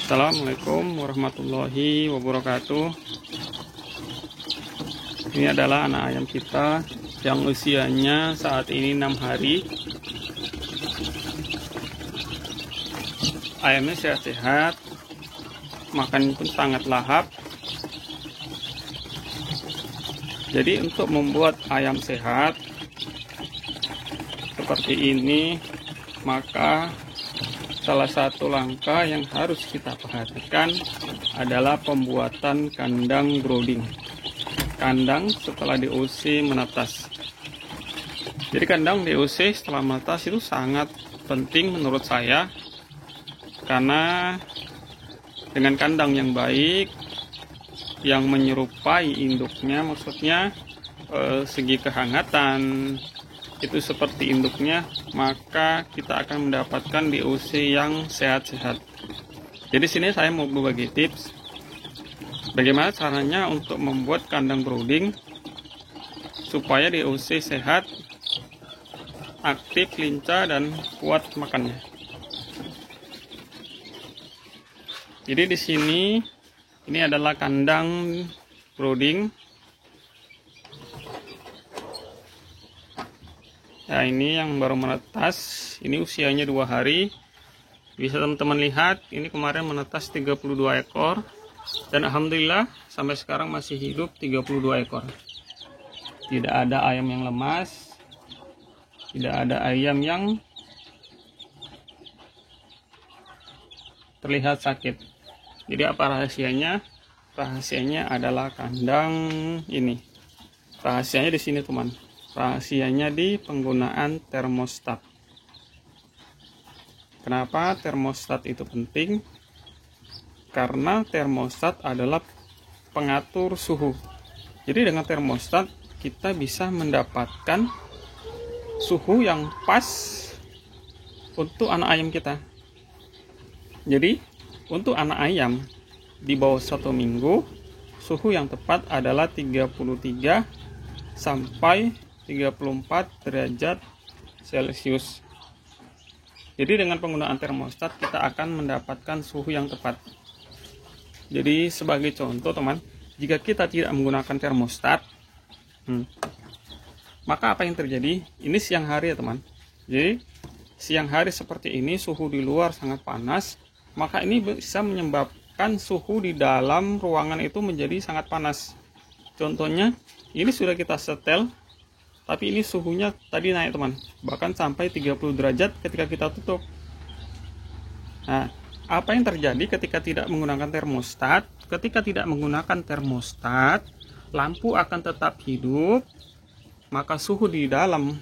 Assalamualaikum warahmatullahi wabarakatuh. Ini adalah anak ayam kita yang usianya saat ini 6 hari. Ayamnya sehat-sehat, makan pun sangat lahap. Jadi untuk membuat ayam sehat seperti ini, maka salah satu langkah yang harus kita perhatikan adalah pembuatan kandang brooding. Kandang setelah DOC menetas. Jadi kandang DOC setelah menetas itu sangat penting menurut saya, karena dengan kandang yang baik, yang menyerupai induknya, maksudnya segi kehangatan itu seperti induknya, maka kita akan mendapatkan DOC yang sehat-sehat. Jadi sini saya mau berbagi tips bagaimana caranya untuk membuat kandang brooding supaya DOC sehat, aktif, lincah, dan kuat makannya. Jadi di sini ini adalah kandang brooding. Nah, ini yang baru menetas, ini usianya 2 hari. Bisa teman-teman lihat, ini kemarin menetas 32 ekor. Dan alhamdulillah sampai sekarang masih hidup 32 ekor. Tidak ada ayam yang lemas, tidak ada ayam yang terlihat sakit. Jadi apa rahasianya? Rahasianya adalah kandang ini. Rahasianya di sini teman. Rahasianya di penggunaan termostat. Kenapa termostat itu penting? Karena termostat adalah pengatur suhu. Jadi dengan termostat kita bisa mendapatkan suhu yang pas untuk anak ayam kita. Jadi untuk anak ayam di bawah 1 minggu, suhu yang tepat adalah 33 sampai 34 derajat Celcius. Jadi dengan penggunaan termostat kita akan mendapatkan suhu yang tepat. Jadi sebagai contoh teman, jika kita tidak menggunakan termostat, maka apa yang terjadi? Ini siang hari ya teman. Jadi siang hari seperti ini, suhu di luar sangat panas, maka ini bisa menyebabkan suhu di dalam ruangan itu menjadi sangat panas. Contohnya, ini sudah kita setel, tapi ini suhunya tadi naik teman, bahkan sampai 30 derajat ketika kita tutup. Nah, apa yang terjadi ketika tidak menggunakan termostat? Ketika tidak menggunakan termostat, lampu akan tetap hidup, maka suhu di dalam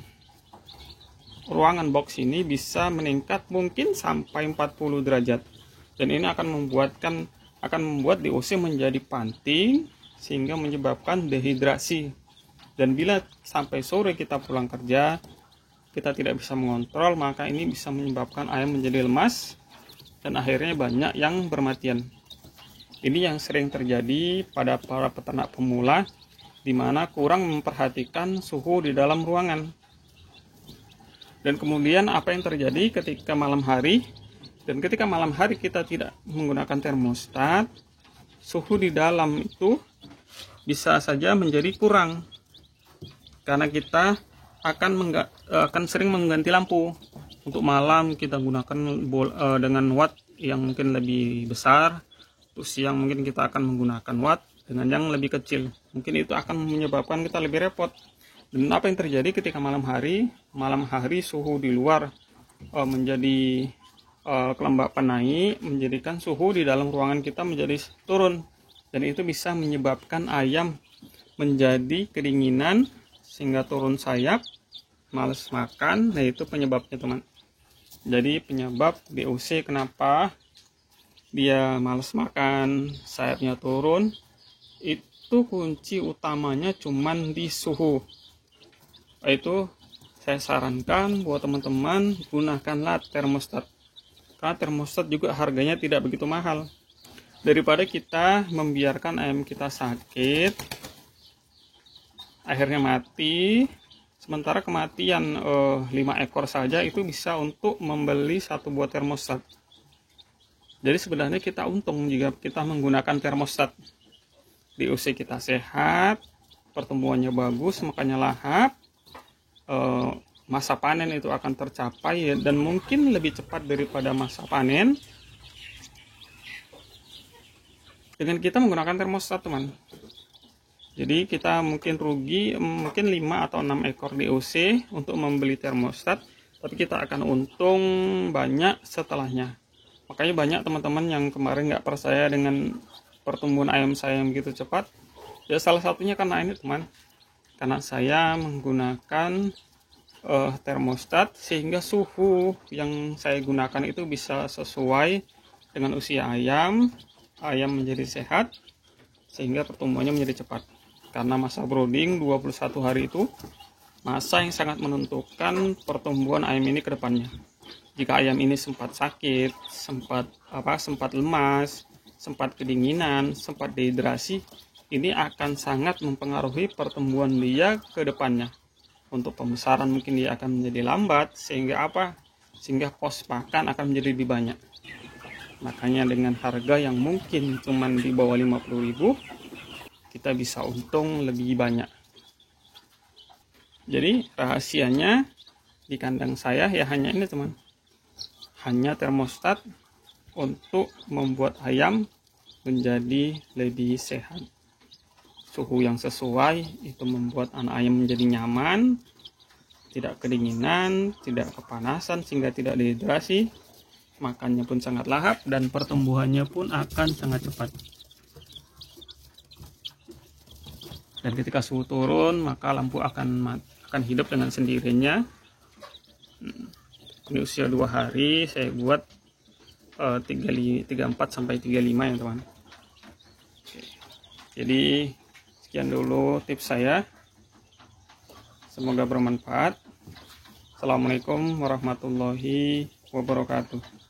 ruangan box ini bisa meningkat mungkin sampai 40 derajat. Dan ini akan membuat DOC menjadi panting sehingga menyebabkan dehidrasi. Dan bila sampai sore kita pulang kerja, kita tidak bisa mengontrol, maka ini bisa menyebabkan ayam menjadi lemas dan akhirnya banyak yang bermatian. Ini yang sering terjadi pada para peternak pemula, di mana kurang memperhatikan suhu di dalam ruangan. Dan kemudian apa yang terjadi ketika malam hari? Dan ketika malam hari kita tidak menggunakan termostat, suhu di dalam itu bisa saja menjadi kurang, karena kita akan sering mengganti lampu. Untuk malam kita gunakan dengan watt yang mungkin lebih besar, untuk siang mungkin kita akan menggunakan watt dengan yang lebih kecil. Mungkin itu akan menyebabkan kita lebih repot. Dan apa yang terjadi ketika malam hari suhu di luar menjadi kelembapan naik, menjadikan suhu di dalam ruangan kita menjadi turun. Dan itu bisa menyebabkan ayam menjadi kedinginan sehingga turun sayap, males makan. Nah, itu penyebabnya teman. Jadi penyebab DOC kenapa dia males makan, sayapnya turun, itu kunci utamanya cuman di suhu. Itu saya sarankan buat teman-teman, gunakanlah termostat. Karena termostat juga harganya tidak begitu mahal. Daripada kita membiarkan ayam kita sakit, akhirnya mati, sementara kematian 5 ekor saja itu bisa untuk membeli 1 buah termostat. Jadi sebenarnya kita untung jika kita menggunakan termostat. DOC kita sehat, pertumbuhannya bagus, makanya lahap, masa panen itu akan tercapai dan mungkin lebih cepat daripada masa panen dengan kita menggunakan termostat, teman. Jadi kita mungkin rugi mungkin 5 atau 6 ekor DOC untuk membeli termostat, tapi kita akan untung banyak setelahnya. Makanya banyak teman-teman yang kemarin nggak percaya dengan pertumbuhan ayam saya yang begitu cepat. Ya salah satunya karena ini, teman. Karena saya menggunakan termostat sehingga suhu yang saya gunakan itu bisa sesuai dengan usia ayam menjadi sehat sehingga pertumbuhannya menjadi cepat. Karena masa brooding 21 hari itu masa yang sangat menentukan pertumbuhan ayam ini ke depannya. Jika ayam ini sempat sakit, sempat lemas, sempat kedinginan, sempat dehidrasi, ini akan sangat mempengaruhi pertumbuhan dia ke depannya. Untuk pembesaran mungkin dia akan menjadi lambat, sehingga pos pakan akan menjadi lebih banyak. Makanya dengan harga yang mungkin cuma di bawah 50.000, kita bisa untung lebih banyak. Jadi rahasianya di kandang saya ya hanya ini, teman. Hanya termostat untuk membuat ayam menjadi lebih sehat. Suhu yang sesuai itu membuat anak ayam menjadi nyaman, tidak kedinginan, tidak kepanasan sehingga tidak dehidrasi. Makannya pun sangat lahap dan pertumbuhannya pun akan sangat cepat. Dan ketika suhu turun, maka lampu akan hidup dengan sendirinya. Ini usia 2 hari, saya buat 34 sampai 35 ya, teman. Oke. Jadi sekian dulu tips saya. Semoga bermanfaat. Assalamualaikum warahmatullahi wabarakatuh.